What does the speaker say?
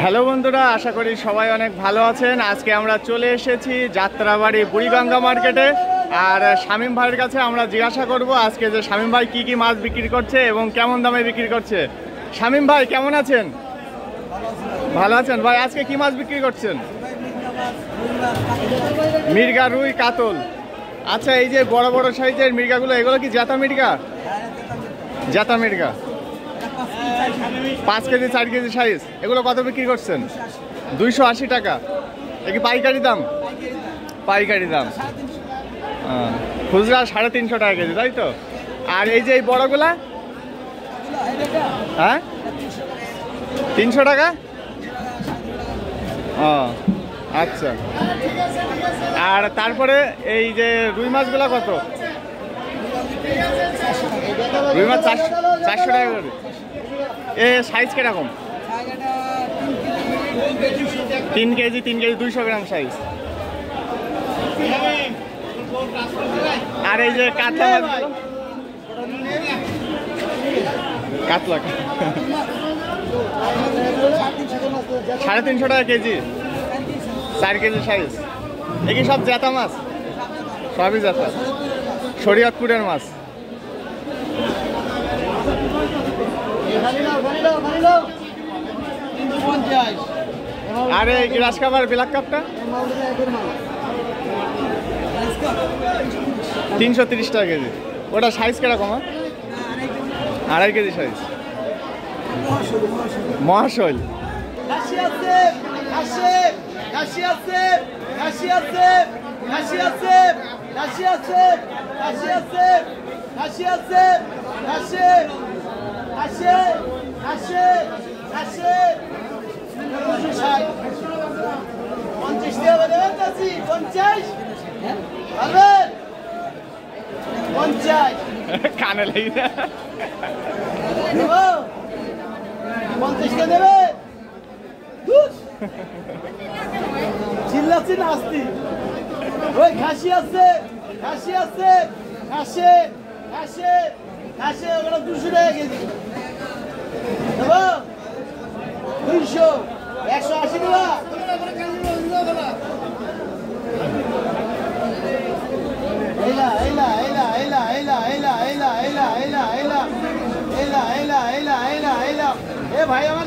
Hello বন্ধুরা, আশা করি সবাই অনেক ভালো আছেন। আজকে আমরা চলে এসেছি যাত্রাবাড়ি বুড়িগঙ্গা মার্কেটে। আর শামীম ভাইয়ের কাছে আমরা জিজ্ঞাসা করব আজকে যে শামীম ভাই কি কি মাছ বিক্রি করছে এবং কেমন দামে বিক্রি করছে। শামীম ভাই কেমন আছেন? ভালো আছেন ভাই। আজকে কি মাছ বিক্রি করছেন? মির্গা, রুই, কাতল। আচ্ছা, এই যে বড় বড় সাইজের মির্গাগুলো, এগুলো কি জাতা মির্গা? জাতা মির্গা 5 কেজি 4 কেজি সাইজ। এগুলো কত বিক্রি করছেন? 280 টাকা। এ কি পাইকারি দাম? পাইকারি দাম। খুচরা 350 টাকা কেজি, তাই তো? আর এই যে এই বড়গুলা, হ্যাঁ 300 টাকা। ও আচ্ছা। আর তারপরে এই যে রুই মাছগুলা কত? রুই মাছ 400 টাকা করে। এ সাইজ কিরকম? 3 কেজি 200 গ্রাম সাইজ। আর এই যে কাতলা মাছগুলো, কাতলা 350 টাকা কেজি, 4 কেজি সাইজ। এ কি সব জাতা মাছ? সবই জাতা, শরীয়তপুরের মাছ। আরে গ্রাস কাবার ব্ল্যাক কাপটা 330 টাকা কেজি। ওটা সাইজ কিরকম? 2.5 কেজি সাইজ। মহাশৈল কানে লেগে দেবে চিল্লাচ্ছি না আসতি। ওই খাসি আছে, খাসি আছে, খাসে খাসে খাসে ওগুলো 200 টাকা কেজি দেবো। 200 180 টাকা। এলা এলা এলা এলা এলা এলা এলা এলা এলা এলা এলা এলা এলা এলা এলা। এ ভাই আমার